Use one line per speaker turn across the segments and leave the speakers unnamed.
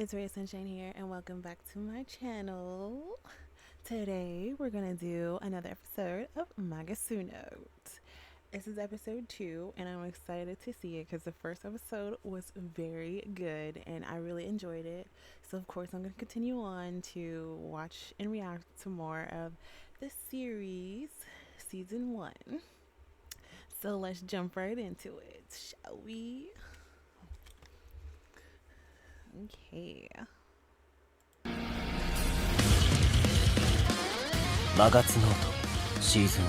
it's Raeofsunshyne here, and welcome back to my channel. Today, we're gonna do another episode of Magatsunote. This is episode 2, and I'm excited to see it because the first episode was very good, and I really enjoyed it. So, of course, I'm gonna continue on to watch and react to more of the series, season 1. So, let's jump right into it, shall we? Okay.
マガツノートシーズン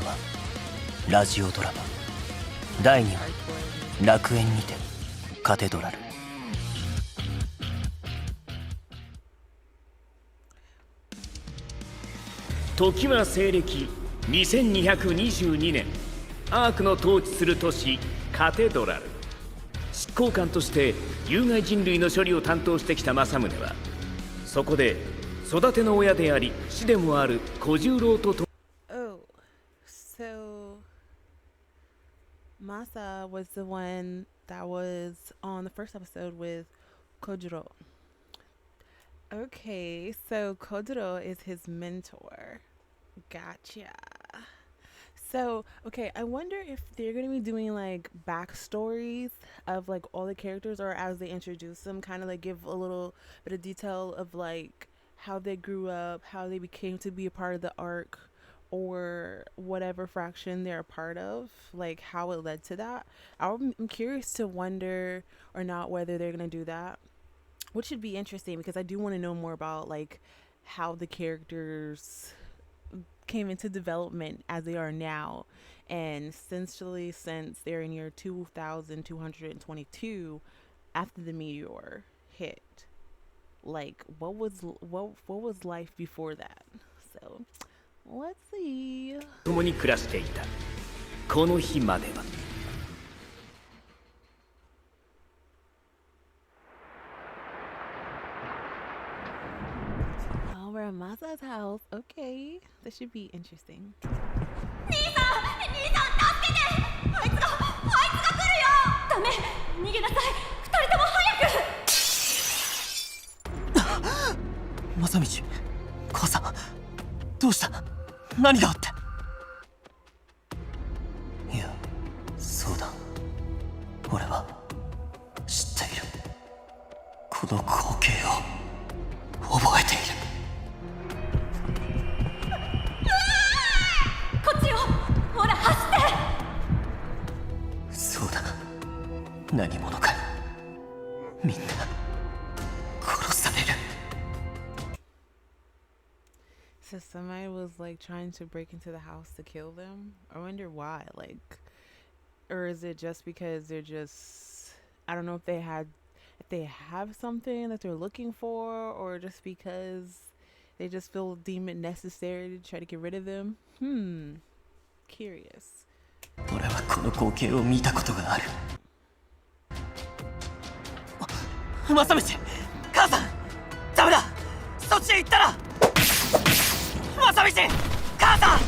1ラジオドラマ第2話楽園にてカテドラル。
時は西暦2222年、アークの統治する都市カテドラル。執行官として有害人類の処理を担当してきた政宗は、そこで育ての親であり師でもある小十郎と
Oh, so Masa was the one that was on the first episode with Kojiro. Okay, so Kojiro is his mentor. Gotcha. So, okay, I wonder if they're going to be doing like backstories of like all the characters, or as they introduce them, kind of like give a little bit of detail of like how they grew up, how they became to be a part of the arc, or whatever fraction they're a part of, like how it led to that. I'm curious to wonder or not whether they're going to do that, which should be interesting because I do want to know more about like how the characters came into development as they are now, and essentially since they're in year 2222 after the meteor hit, like what was life before that. So let's see.
共に暮らしていた。この日までは。
Oh, we're at Masa's house. Okay, this should be interesting.
兄さん助けて。あいつが来るよ。ダメ、逃げなさい。二人とも早く。
正道、母さん、どうした？何があって？いや、そうだ。俺は知っている。この光景を覚えている。
こっちよ。ほら走って。
そうだ。何者かみんな殺される。
So somebody was like trying to break into the house to kill them. I wonder why. Like, or is it just because they're just, I don't know if they have something that they're looking for, or just because they just deem it necessary to try to get rid of them. Curious.
俺はこの光景を見たことがある。正道、母さん、ダメだ。そっちへ行ったら。正道、母さん。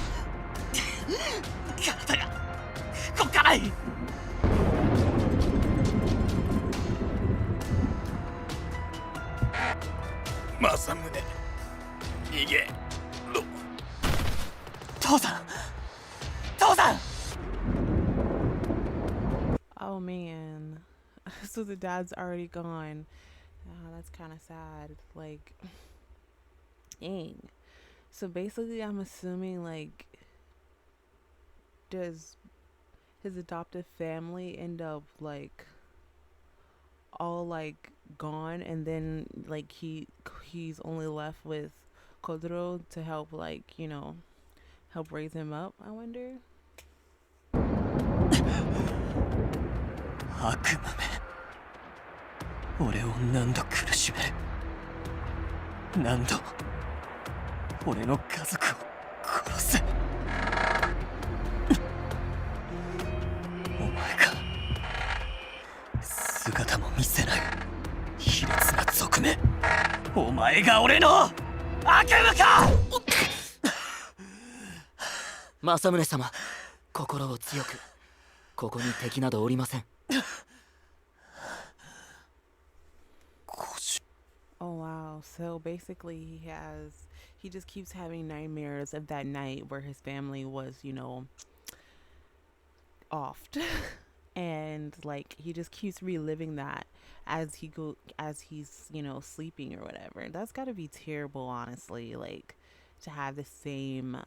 体が動かない。
政宗、逃げろ。
父さん、父さん。
Oh man. So the dad's already gone. That's kind of sad. Like, dang. So basically, I'm assuming like, does his adoptive family end up like all like gone, and then like he's only left with Kodoro to help, like, you know, help raise him up? I wonder.
悪夢め、俺を何度苦しめ、何度俺の家族を殺せ。お前が姿も見せない卑劣な賊め、お前が俺の悪夢か。政宗様、心を強く。ここに敵などおりません。
Oh Wow. So basically, he just keeps having nightmares of that night where his family was, offed. And like he just keeps reliving that as he's, sleeping or whatever. That's got to be terrible, honestly, like to have the same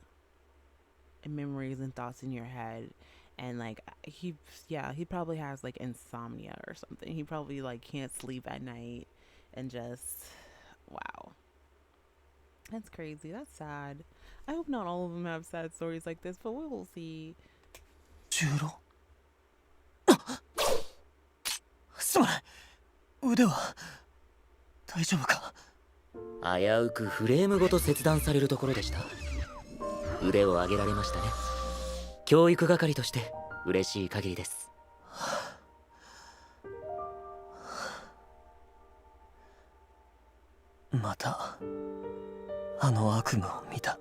memories and thoughts in your head. And like he probably has like insomnia or something. He probably like can't sleep at night and just wow. That's crazy. That's sad. I hope not all of them have sad stories like this, but we will see.
重郎すまない。腕は大丈夫か。
危うくフレームごと切断されるところでした。腕を上げられましたね。教育係として嬉しい限りです。
またあの悪夢を見た。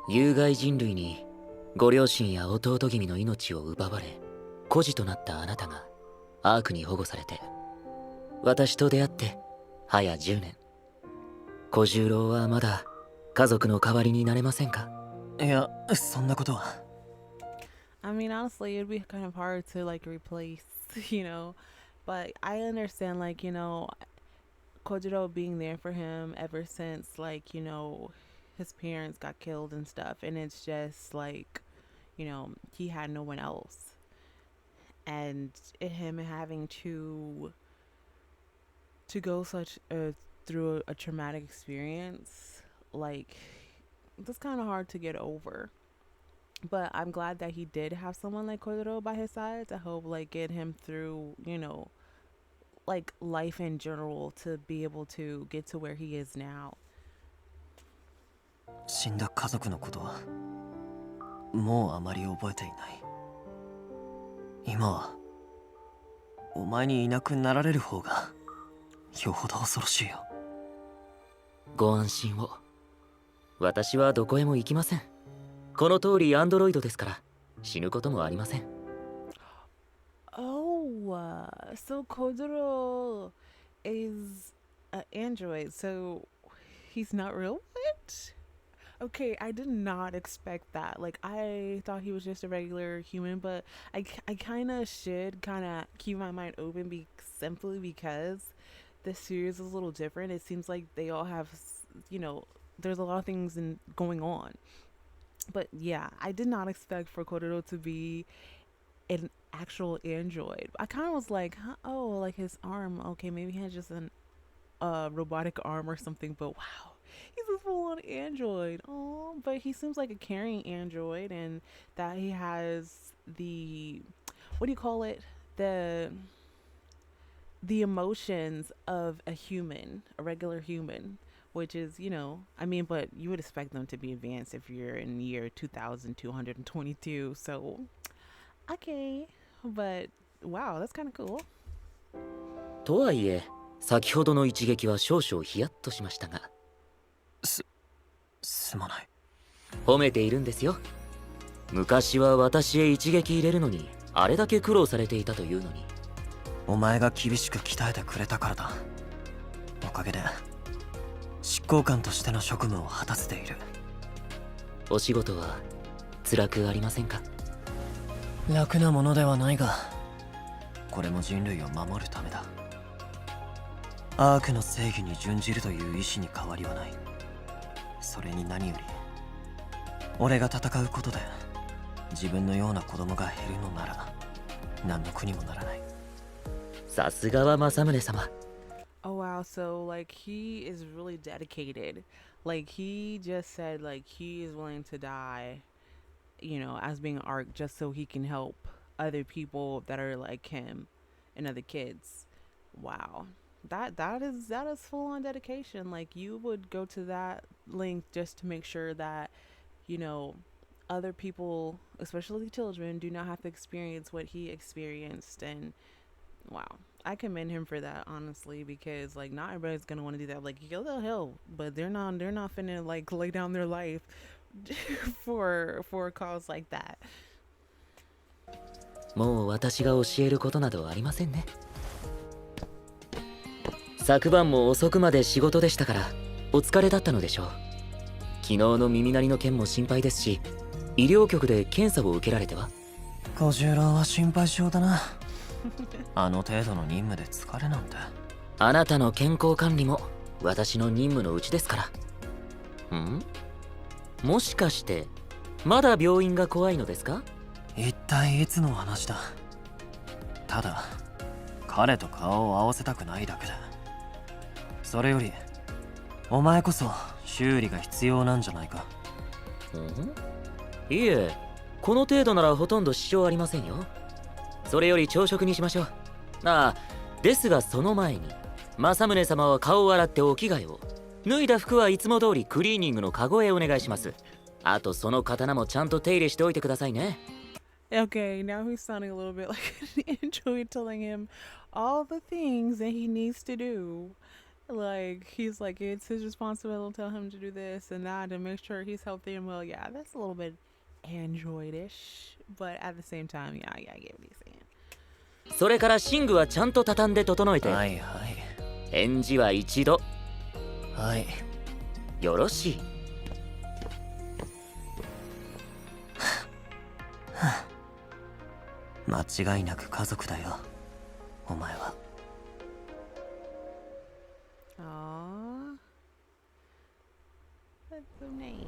有害人類にご両親や弟君の命を奪われ孤児となったあなたがアークに保護されて私と出会って早10年。小十郎はまだ家族の代わりになれませんか。
いや、そんなことは。
I mean, honestly, it'd be kind of hard to like replace, but I understand, like, Kojiro being there for him ever since, like, his parents got killed and stuff. And it's just like, he had no one else. And him having to go through a traumatic experience, like, that's kind of hard to get over. But I'm glad that he did have someone like Kojiro by his side to help like get him through, like life in general to be able to get to where he is now.
死んだ家族のことはもうあまり覚えていない。今はお前にいなくなられる方がよほど恐ろしいよ。
ご安心を。私はどこへも行きません。この通りアンドロイドですから死ぬこともありません。
Oh, so Kojiro is an android, so he's not real? What? Okay, I did not expect that. Like, I thought he was just a regular human, but I kind of should kind of keep my mind open simply because this series is a little different. It seems like they all have, there's a lot of things going on. But yeah, I did not expect for Kojiro to be an actual android. I kind of was like, huh? Oh, like his arm. Okay, maybe he has just an robotic arm or something. But wow, he's a full-on android. Oh, but he seems like a caring android, and that he has the, what do you call it? The emotions of a human, a regular human. Which is, but you would expect them to be advanced if you're in the year 2222. So, okay. But, wow, that's kind of cool.
とはいえ、先ほどの一撃は少々ヒヤッとしましたが。
すまない。
褒めているんですよ。昔は私へ一撃入れるのに、あれだけ苦労されていたというのに。
お前が厳しく鍛えてくれたからだ。おかげで。執行官としての職務を果たせている。
お仕事は辛くありませんか。
楽なものではないが、これも人類を守るためだ。アークの正義に準じるという意志に変わりはない。それに何より俺が戦うことで自分のような子供が減るのなら何の苦にもならない。
さすがは政宗様。
Oh wow, so like he is really dedicated. Like he just said like he is willing to die, as being an ARC just so he can help other people that are like him and other kids. Wow. That is full on dedication. Like you would go to that length just to make sure that, other people, especially children, do not have to experience what he experienced. And wow. I commend him for that, honestly, because like not everybody's gonna want to do that. Like, yo, the hell, but they're not finna like lay down their life for a cause like that.
もう私が教えることなどありませんね。昨晩も遅くまで仕事でしたからお疲れだったのでしょう。昨日の耳鳴りの件も心配ですし、医療局で検査を受けられては。
小十郎は心配性だな。あの程度の任務で疲れなんて。
あなたの健康管理も私の任務のうちですから。もしかしてまだ病院が怖いのですか？
一体いつの話だ。ただ彼と顔を合わせたくないだけだ。それよりお前こそ修理が必要なんじゃないか。
いえ、この程度ならほとんど支障ありませんよ。それより朝食にしましょう。ですがその前に政宗様は顔を洗ってお着替えを、脱いだ服はいつも通りクリーニングのカゴへお願いします。あとその刀もちゃんと手入れしておいてくださいね。
Okay, now he's sounding a little bit like an android telling him all the things that he needs to do. Like, he's like, it's his responsibility to tell him to do this and that to make sure he's healthy and well. Yeah, that's a little bit androidish. But at the same time, yeah, I get what he's saying.
それから寝具はちゃんと畳んで整えて。
はいはい。
返事は一度。
はい。
よろしい。
間違いなく家族だよ、お前は。
Aww. That's so nice.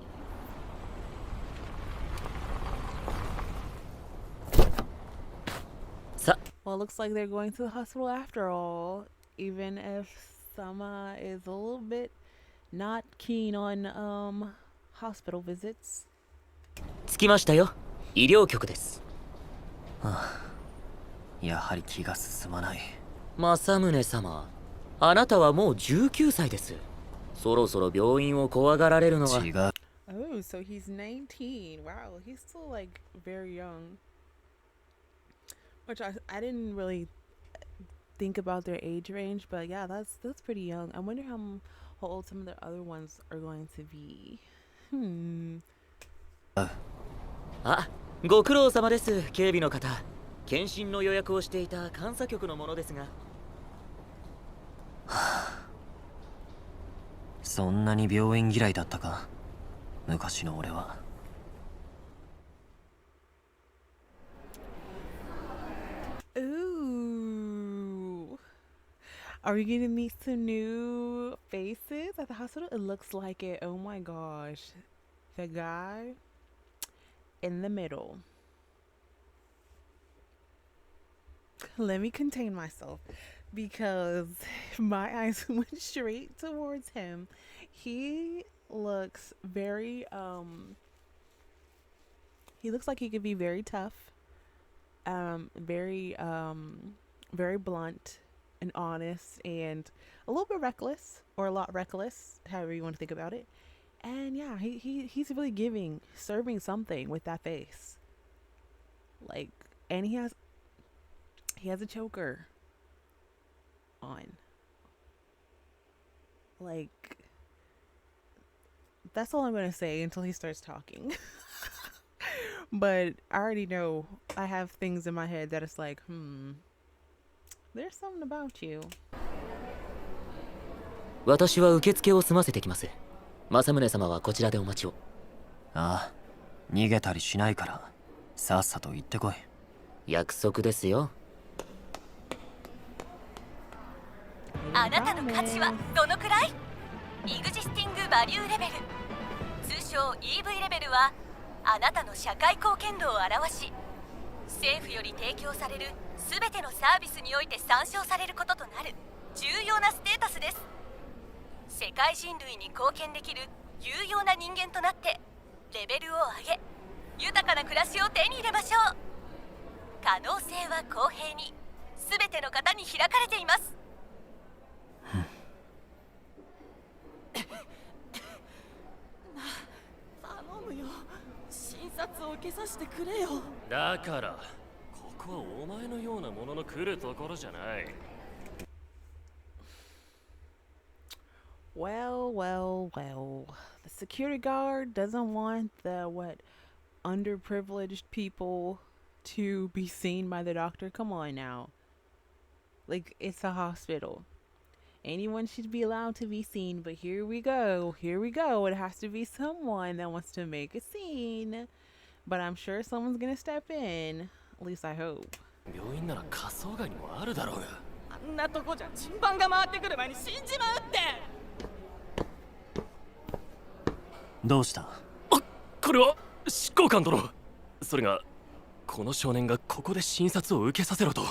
Well, it looks like they're going to the hospital after all, even if Sama is a little bit not keen on hospital visits.
着きましたよ。医療局です。
やはり気が進まない。
政宗様、あなたはもう19歳です。そろそろ病院を怖がられるのは。
違う。
Oh, so he's 19. Wow, he's still like very young. Which I didn't really think about their age range, but yeah, that's pretty young. I wonder how old some of the other ones are going to be.
ご苦労様です、警備の方。検診の予約をしていた監査局のものですが。
そんなに病院嫌いだったか、昔の俺は。
Ooh. Are we gonna meet some new faces at the hospital? It looks like it. Oh my gosh. The guy in the middle. Let me contain myself because my eyes went straight towards him. He looks very he looks like he could be very tough, very very blunt and honest and a little bit reckless, or a lot reckless, however you want to think about it. And yeah, he's really serving something with that face. Like, and he has a choker on. Like, that's all I'm gonna say until he starts talking. But I already know, I have things in my head that it's like, there's something about you.
私は受付を済ませてきます。政宗様はこちらでお待ちを。
ああ、逃げたりしないからさっさと行ってこい。
約束ですよ。
あなたの価値はどのくらい？イグジスティングバリューレベル、通称 EV レベルはあなたの社会貢献度を表し、政府より提供されるすべてのサービスにおいて参照されることとなる重要なステータスです。世界人類に貢献できる有用な人間となってレベルを上げ、豊かな暮らしを手に入れましょう。可能性は公平にすべての方に開かれています。
頼むよ、診察を受けさせてくれよ。
だからここはお前のようなものの来るところじゃない。
Well, well, well. The security guard doesn't want the underprivileged people to be seen by the doctor. Come on now. Like, it's a hospital. Anyone should be allowed to be seen, but here we go. Here we go. It has to be someone that wants to make a scene. But I'm sure someone's gonna step in. At least I hope.
病院なら仮想外にもあるだろうが。
あんなとこじゃ順番が回ってくる前に死んじまうって。
どうした？
これは執行官殿。それがこの少年がここで診察を受けさせろと。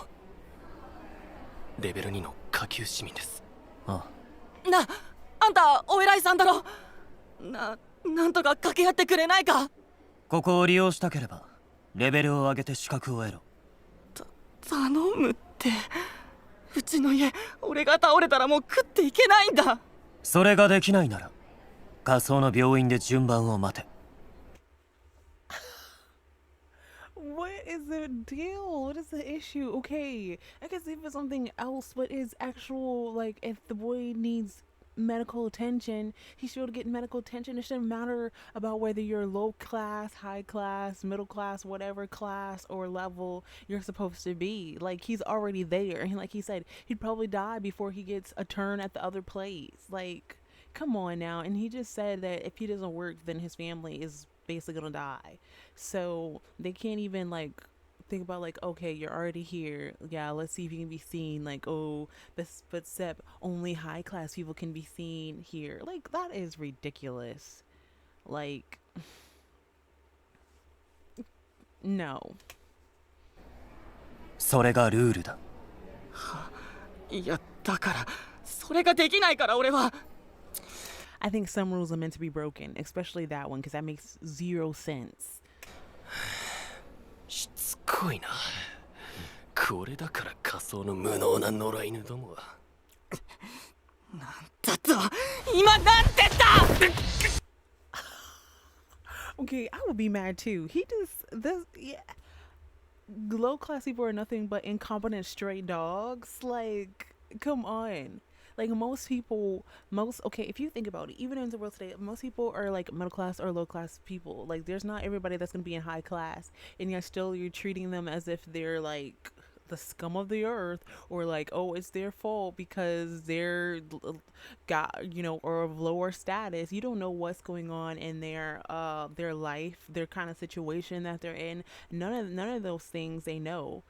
レベル2の下級市民です。
あ
あんたお偉いさんだろ。なんとか掛け合ってくれないか。
ここを利用したければレベルを上げて資格を得ろ。
頼むって。うちの家俺が倒れたらもう食っていけないんだ。
それができないなら仮想の病院で順番を待て。
What is the deal? What is the issue? Okay, I can see for something else, but is actual, like, if the boy needs medical attention, he should get medical attention. It shouldn't matter about whether you're low class, high class, middle class, whatever class or level you're supposed to be. Like, he's already there. And like he said, he'd probably die before he gets a turn at the other place. Like, come on now. And he just said that if he doesn't work, then his family is basically gonna die. So they can't even like think about like, okay, you're already here, yeah, let's see if you can be seen. Like, oh, this but Sep, only high class people can be seen here. Like, that is ridiculous. Like, no.
それがルールだ。
いやだからそれができないから俺は。
I think some rules are meant to be broken, especially that one, because that makes zero sense.
しつこいな。これだから仮想の無能な野良犬どもは。
なんだと今なんて言った。
Okay, I would be mad too. He just this yeah. Low class people are nothing but incompetent stray dogs. Like, come on. Like most people, okay, if you think about it, even in the world today, most people are like middle class or low class people. Like, there's not everybody that's gonna be in high class, and yet still you're treating them as if they're like the scum of the earth, or like, oh, it's their fault because they're got, you know, or of lower status. You don't know what's going on in their life, their kind of situation that they're in. None of those things they know.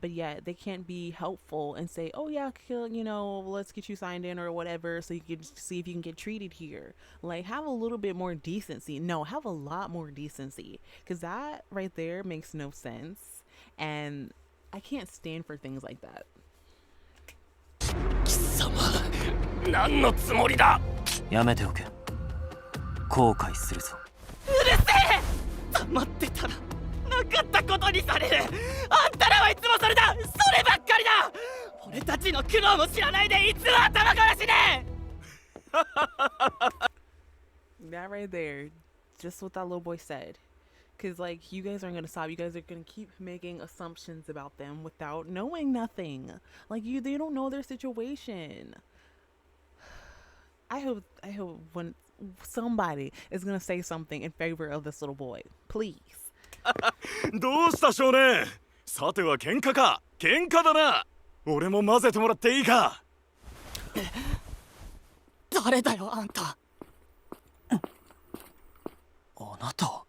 But yet they can't be helpful and say, oh yeah, you know, let's get you signed in or whatever so you can see if you can get treated here. Like, have a little bit more decency. No, have a lot more decency, because that right there makes no sense, and I can't stand for things like that.
貴様、何のつもりだ。
やめておけ。後悔するぞ。
うるせえ。黙ってたらなかったことにされる。あんたらはいつもそれだ。そればっかりだ。俺たちの苦労も知らないでいつも頭から死ね。
That right there, just what that little boy said. Because, like, you guys aren't going to stop. You guys are going to keep making assumptions about them without knowing nothing. Like, they don't know their situation. I hope when somebody is going to say something in favor of this little boy. Please.
どうした少年。さては喧嘩か。喧嘩だな。俺も混ぜてもらっていいか。
誰だよあんた。
あなた。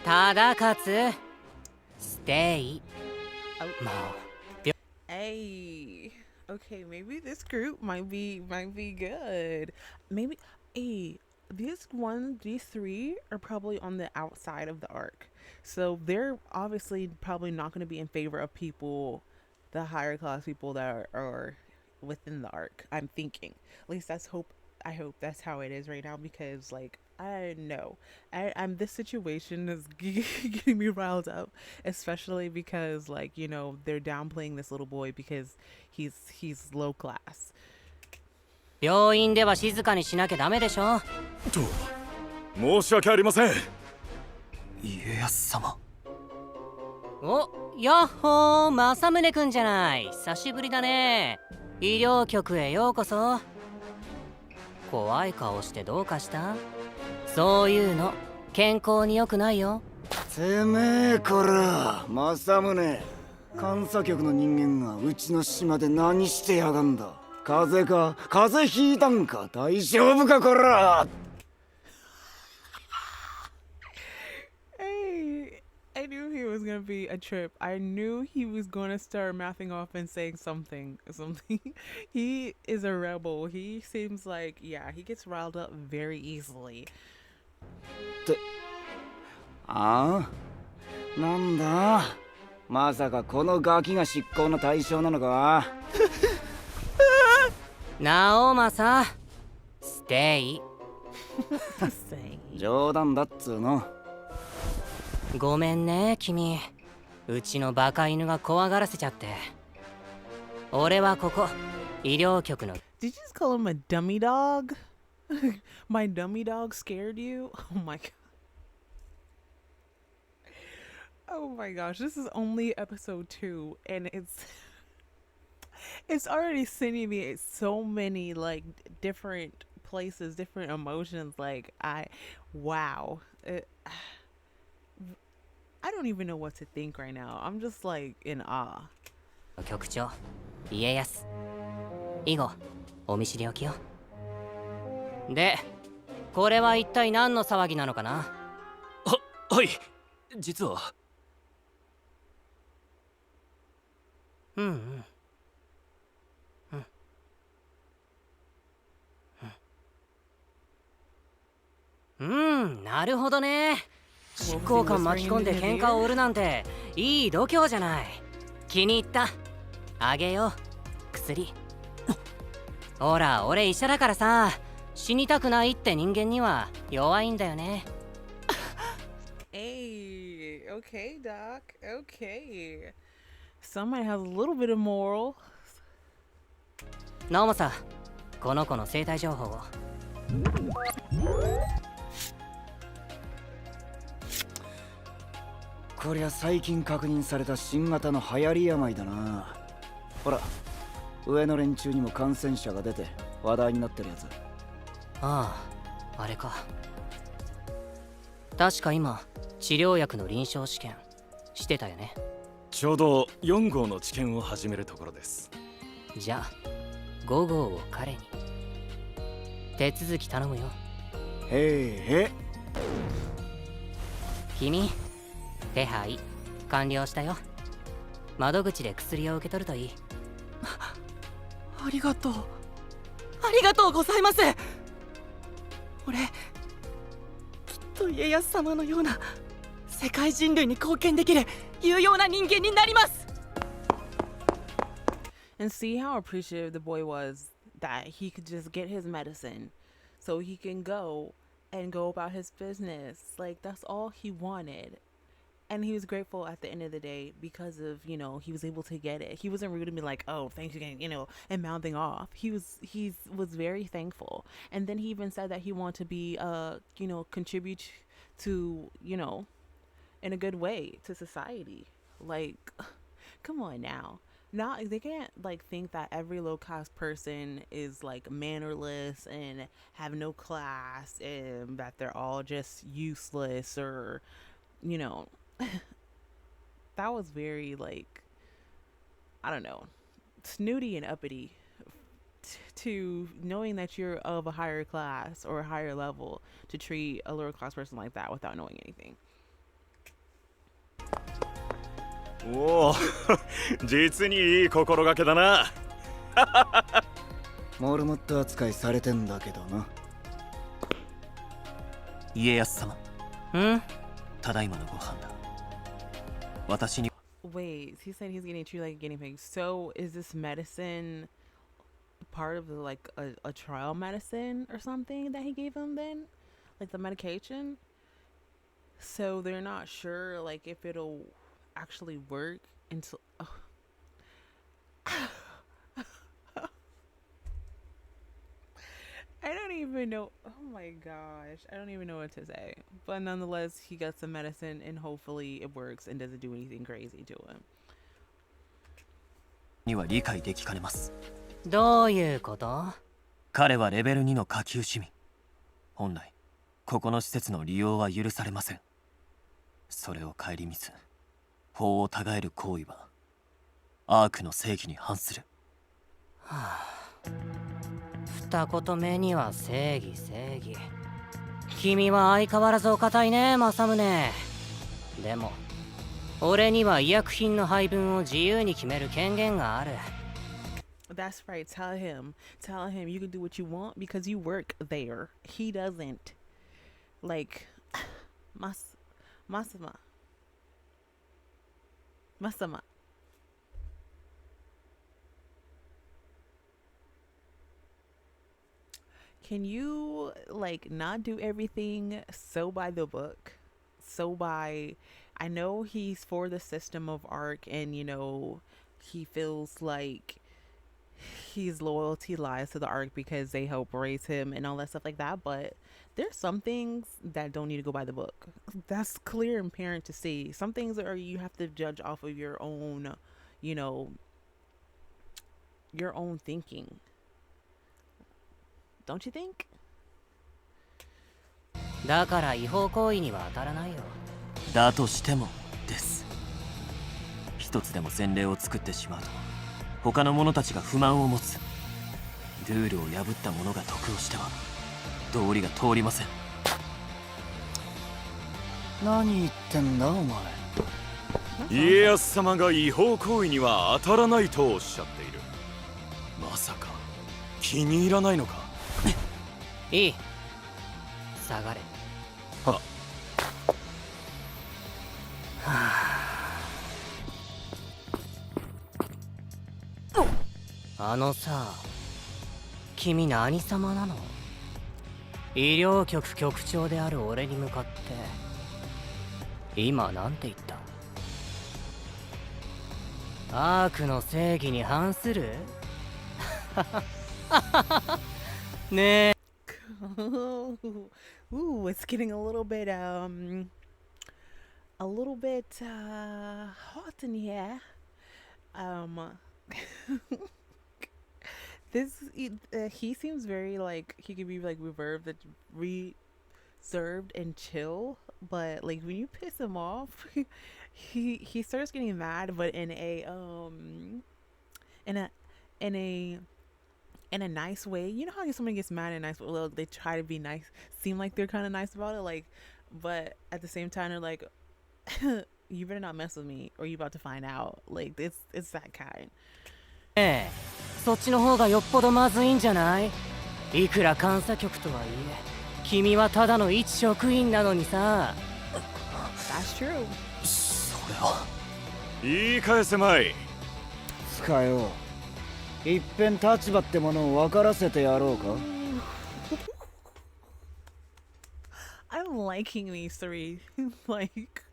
ただ勝つ。ステイ。もう。
Hey. Okay, maybe this group might be good. Maybe these three are probably on the outside of the arc, so they're obviously probably not going to be in favor of people, the higher class people that are within the arc. I'm thinking, at least I hope that's how it is right now, because like, I know I'm this situation is getting me riled up, especially because, like, you know, they're downplaying this little boy because he's low class.
病院では静かにしなきゃダメでしょ。
と申し訳ありません。
家康様。
お、やっほー、政宗くんじゃない。久しぶりだね。医療局へようこそ。怖い顔してどうかした？そういうの健康に良くないよ。
てめえこら、政宗。監査局の人間がうちの島で何してやがんだ。風邪か風邪ひいたんか大丈夫かこら
Hey, I knew he was gonna be a trip. I knew he was gonna start mouthing off and saying something. He is a rebel. He seems like, yeah, he gets riled up very easily.
ってああなんだまさかこのガキが執行の対象なのか
直政ステイ
Say.
冗談だっつうの
ごめんね君うちのバカ犬が怖がらせちゃって俺はここ医療局の
Did you just call him a dummy dog? My dummy dog scared you? Oh my god. Oh my gosh, this is only episode 2 and it's already sending me so many like different places, different emotions. Like wow. I don't even know what to think right now. I'm just like in awe.
局長家康以後お見知りおきよでこれは一体何の騒ぎなのかな
はい実は
うんなるほどね執行官巻き込んで喧嘩を売るなんていい度胸じゃない気に入ったあげよう薬ほら俺医者だからさ死にたくないって人間には弱いんだよね
Hey, okay, Doc. Okay. Somebody has a little bit of moral.
直政この子の生態情報を
こりゃ最近確認された新型の流行り病だなほら上の連中にも感染者が出て話題になってるやつ
あああれか確か今治療薬の臨床試験してたよね
ちょうど4号の治験を始めるところです。
じゃあ5号を彼に手続き頼むよ
へえ
君手配完了したよ窓口で薬を受け取るといいありがとうありがとうございます俺きっと家康様のような世界人類に貢献できる有用な人間になります
And see how appreciative the boy was that he could just get his medicine so he can go and go about his business. Like, that's all he wanted. And he was grateful at the end of the day because of, you know, he was able to get it. He wasn't rude to me like, oh, thanks again, you know, and mouthing off. He was very thankful. And then he even said that he wanted to be, you know, contribute to, you know, in a good way to society. Like, come on now. Not they can't like think that every low class person is like mannerless and have no class and that they're all just useless or, you know, that was very like, I don't know, snooty and uppity to knowing that you're of a higher class or a higher level to treat a lower class person like that without knowing anything.
おお実にいい心がけだな
モルモット扱いされてんだけどな
家康様
ん
ただいまのご飯だ私に
Wait, he said he's getting treated like a guinea pig. So is this medicine part of the, like a trial medicine or something that he gave him then? Like the medication? So they're not sure like if it'll actually work until I don't even know. Oh my gosh. I don't even know what to say. But nonetheless, he got some medicine and hopefully it works and doesn't do anything crazy to him.
には理解できかねます
どういうこと？
彼はレベル2の下級市民本来ここの施設の利用は許されませんそれを顧みず法を違える行為はアークの正義に反する、
はあ、二言目には正義正義。君は相変わらずお堅いね、政宗。でも俺には医薬品の配分を自由に決める権限がある。
That's right. Tell him you can do what you want because you work there. He doesn't. Like, Masama. Can you like not do everything so by the book? So by I know he's for the system of Arc and he feels like his loyalty lies to the Arc because they help raise him and all that stuff like that, but there's some things that don't need to go by the book. That's clear and apparent to see. Some things are you have to judge off of your own, your own thinking. Don't you think?
だから違法行為には当たらないよ。
だとしてもです。一つでも先例を作ってしまうと他の者たちが不満を持つ。ルールを破った者が得をしては道理が通りません。
何言ってんだお前。
家康様が違法行為には当たらないとおっしゃっている。まさか気に入らないのか。
いい、下がれ。
は
あのさ、君何様なの？医療局局長である俺に向かって今なんて言った？アークの正義に反する？ねえ。
Ooh, it's getting a little bit hot in here. He seems very like he could be like reserved and chill, but like when you piss him off, he starts getting mad, but in a in a nice way. You know how someone gets mad and nice, well, they try to be nice, seem like they're kind of nice about it, like, but at the same time they're like, you better not mess with me or you about to find out. Like it's that kind.
ええ、そっちの方がよっぽどまずいんじゃない？いくら監査局とはいえ、君はただの一職員なのにさ。
That's true.
それは
言い返せまい。
使えよ。いっぺん立場ってものを分からせてやろうか。
I'm liking these three. Like,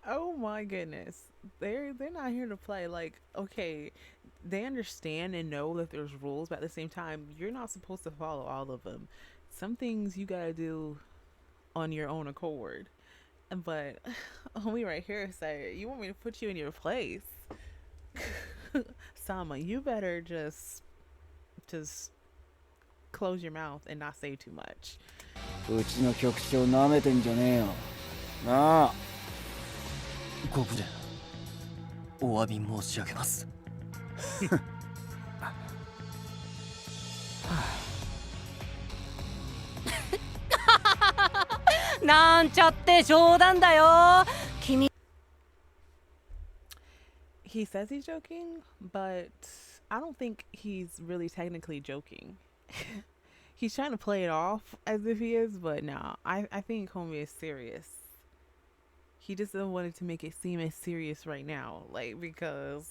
oh my goodness. They're not here to play. Like, okay, they understand and know that there's rules, but at the same time, you're not supposed to follow all of them. Some things you gotta do on your own accord. But homie right here say, you want me to put you in your place? Sama, you better just close your mouth and not say too much.
うちの局長なめてんじゃねえよ。なあ。
ご無礼お詫び申し上げます。
なんちゃって冗談だよ。君。
He says he's joking, but I don't think he's really technically joking. He's trying to play it off as if he is, but no, I think homie is serious. He just doesn't want it to make it seem as serious right now, like, because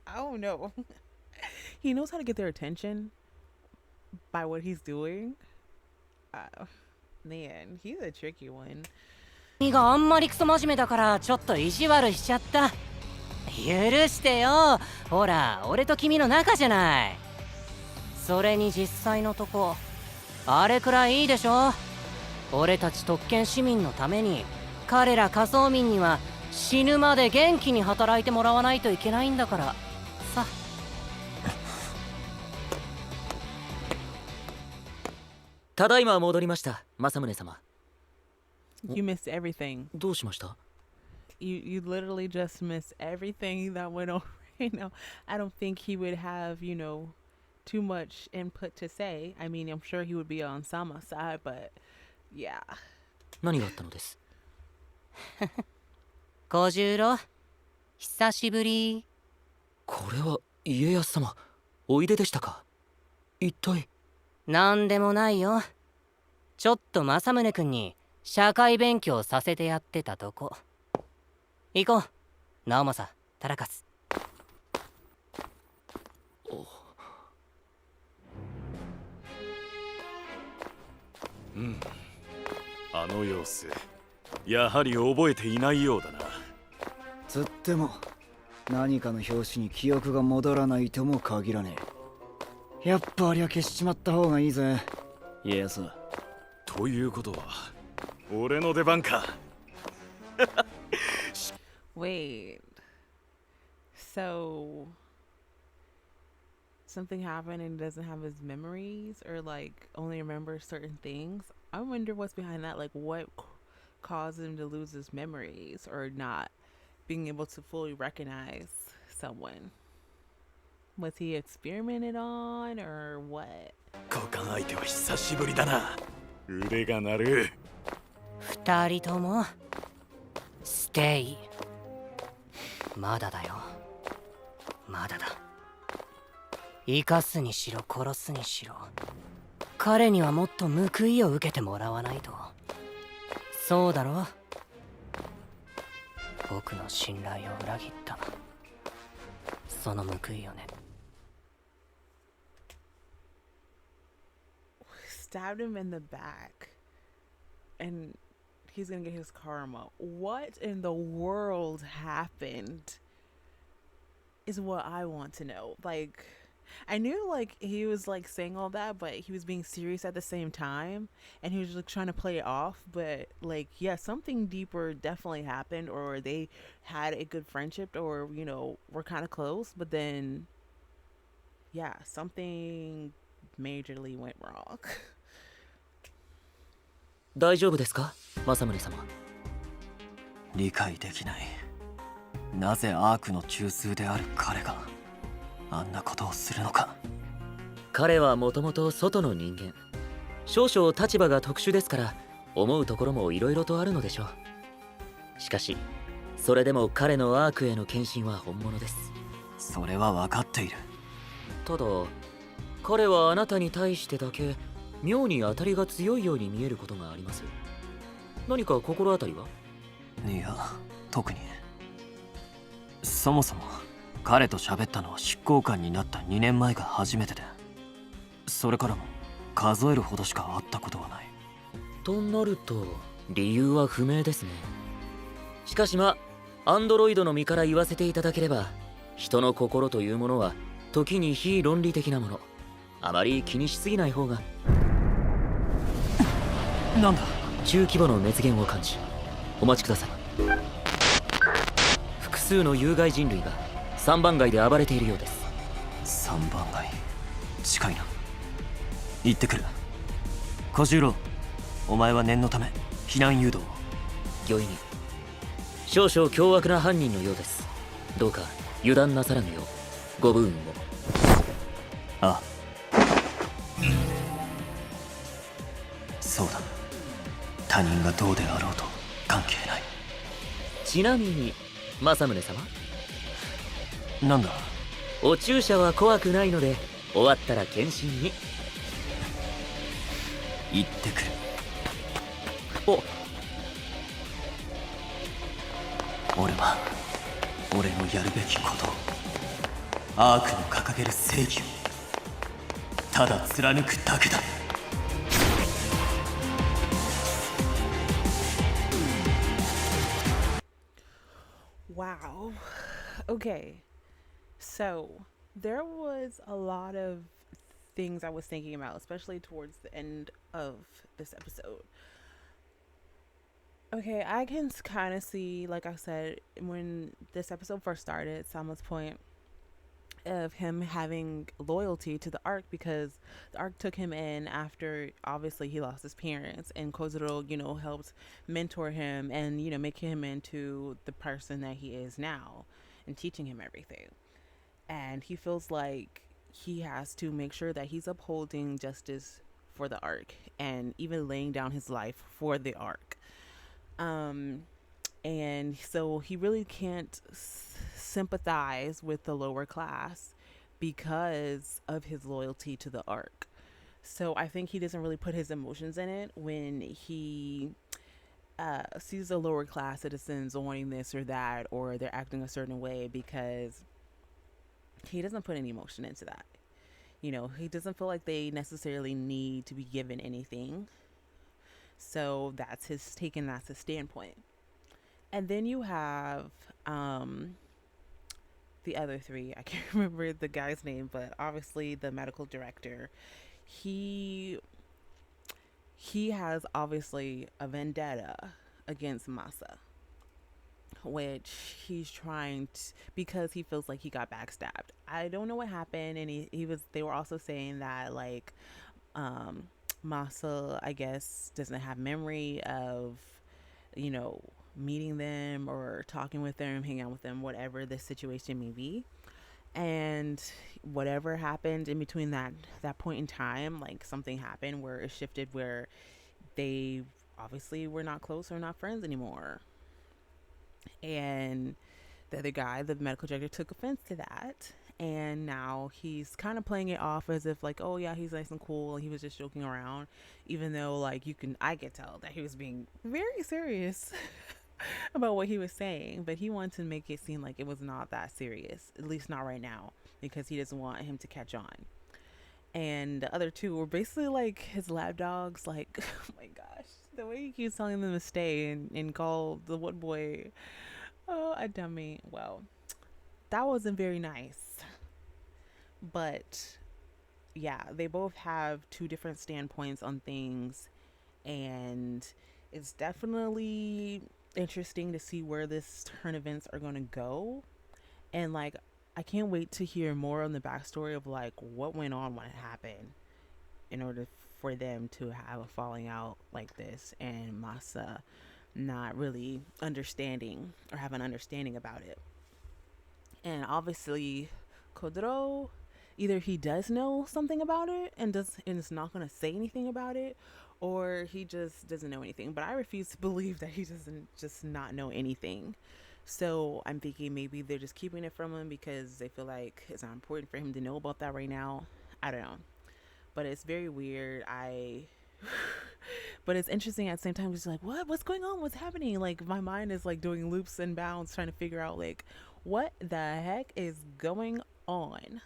I don't know. He knows how to get their attention by what he's doing. Man, he's a tricky one.
君があんまりクソ真面目だからちょっと意地悪しちゃった。許してよ。ほら、俺と君の仲じゃない。それに実際のとこ、あれくらいいいでしょ。俺たち特権市民のために、彼ら仮想民には死ぬまで元気に働いてもらわないといけないんだからさ。
ただいま戻りました、政宗様。
You missed everything.
どうしました？
You literally just missed everything that went over I don't think he would have, too much input to say. I mean, I'm sure he would be on Sama's side, but yeah.
何があったのです？
小十郎、久しぶり。
これは家康様、おいででしたか？一体。
なんでもないよ。ちょっと政宗君に社会勉強させてやってたとこ。行こう、直政、タラカス。
うん、あの様子やはり覚えていないようだな。
つっても何かの拍子に記憶が戻らないとも限らねえ。やっぱありゃ消しちまった方がいいぜ、家康。
ということは俺の出番か。
Wait. So something happened and he doesn't have his memories or like only remembers certain things. I wonder what's behind that. Like what caused him to lose his memories or not being able to fully recognize someone. Was he experimented on or what?
交換相手は久しぶりだな。腕が鳴る。
二人ともステイ。まだだよ、まだだ。生かすにしろ殺すにしろ、彼にはもっと報いを受けてもらわないと。そうだろ？僕の信頼を裏切った、その報いをね。
Stabbed him in the back and he's gonna get his karma. What in the world happened is what I want to know. Like, I knew like he was like saying all that, but he was being serious at the same time and he was like trying to play it off. But like, yeah, something deeper definitely happened, or they had a good friendship, or were kind of close, but then yeah, something majorly went wrong.
大丈夫ですか、政宗様？
理解できない。なぜアークの中枢である彼があんなことをするのか。
彼はもともと外の人間、少々立場が特殊ですから思うところもいろいろとあるのでしょう。しかしそれでも彼のアークへの献身は本物です。
それは分かっている。
ただ彼はあなたに対してだけ妙に当たりが強いように見えることがあります。何か心当たりは？
いや、特に。そもそも彼と喋ったのは執行官になった2年前が初めてで、それからも数えるほどしか会ったことはない。
となると理由は不明ですね。しかしアンドロイドの身から言わせていただければ、人の心というものは時に非論理的なもの。あまり気にしすぎない方が。
なんだ？
中規模の熱源を感じ、お待ちください。複数の有害人類が3番街で暴れているようです。
3番街、近いな。行ってくる。小十郎、お前は念のため避難誘導を。
御意に。少々凶悪な犯人のようです。どうか油断なさらぬようご武運を。
ああ、そうだ。他人がどうであろうと関係ない。
ちなみに政宗様、
なんだ？
お注射は怖くないので終わったら検診に
行ってくる。俺は俺のやるべきことを、アークの掲げる正義をただ貫くだけだ。
Wow. Okay. So there was a lot of things I was thinking about, especially towards the end of this episode. Okay, I can kind of see, like I said, when this episode first started, Sama's point of him having loyalty to the Ark, because the Ark took him in after obviously he lost his parents, and Kozuro, helped mentor him and, make him into the person that he is now and teaching him everything. and he feels like he has to make sure that he's upholding justice for the arc and even laying down his life for the arc. And so he really can't sympathize with the lower class because of his loyalty to the arc. So I think he doesn't really put his emotions in it when he sees the lower class citizens wanting this or that, or they're acting a certain way, because he doesn't put any emotion into that. You know, he doesn't feel like they necessarily need to be given anything. So that's his standpoint. And then you have the other three. I can't remember the guy's name, but obviously the medical director. He has obviously a vendetta against Masa, which he's trying to, because he feels like he got backstabbed. I don't know what happened, and they were also saying that like Masa, I guess, doesn't have memory of, you know, meeting them or talking with them, hanging out with them, whatever the situation may be. And whatever happened in between that point in time, like something happened where it shifted, where they obviously were not close or not friends anymore. And the other guy, the medical director, took offense to that. And now he's kind of playing it off as if like, oh yeah, he's nice and cool, and he was just joking around, even though like I could tell that he was being very serious about what he was saying, but he wanted to make it seem like it was not that serious, at least not right now, because he doesn't want him to catch on. And the other two were basically like his lab dogs. Like, oh my gosh, the way he keeps telling them to stay and call the one boy, oh, a dummy. Well, that wasn't very nice. But yeah, they both have two different standpoints on things, and it's definitely interesting to see where this turn events are going to go. And like, I can't wait to hear more on the backstory of like what went on, what happened, in order for them to have a falling out like this, and Masa not really understanding or have an understanding about it. And obviously Kodoro, either he does know something about it and is not going to say anything about it, or he just doesn't know anything. But I refuse to believe that he doesn't just not know anything. So I'm thinking maybe they're just keeping it from him because they feel like it's not important for him to know about that right now. I don't know. But it's very weird. But it's interesting at the same time. Just like, what's going on? What's happening? Like, my mind is like doing loops and bounds trying to figure out like what the heck is going on.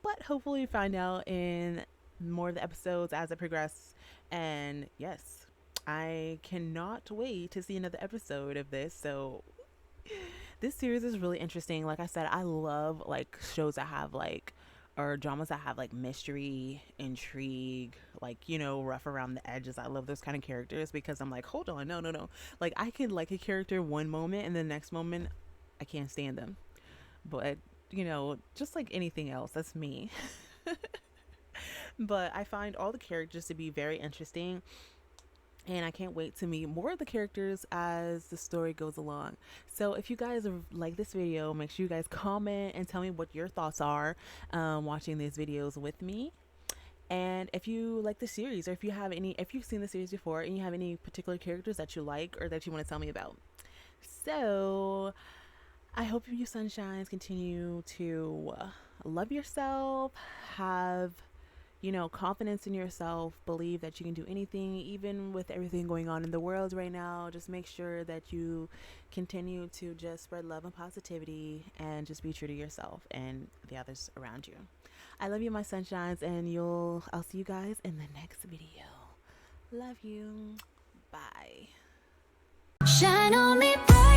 But hopefully we find out in more of the episodes as it progresses. And yes, I cannot wait to see another episode of this. So this series is really interesting. Like I said, I love like shows that have like, or dramas that have like mystery, intrigue, like, you know, rough around the edges. I love those kind of characters because I'm like, hold on, no. Like, I could like a character one moment and the next moment I can't stand them. But, you know, just like anything else, that's me. But I find all the characters to be very interesting, and I can't wait to meet more of the characters as the story goes along. So if you guys like this video, make sure you guys comment and tell me what your thoughts are watching these videos with me. And if you like the series, or if you've seen the series before and you have any particular characters that you like or that you want to tell me about. So I hope you sunshines continue to love yourself, have, you know, confidence in yourself, believe that you can do anything, even with everything going on in the world right now. Just make sure that you continue to just spread love and positivity and just be true to yourself and the others around you. I love you, my sunshines, and I'll see you guys in the next video. Love you. Bye.
Shine on me bright.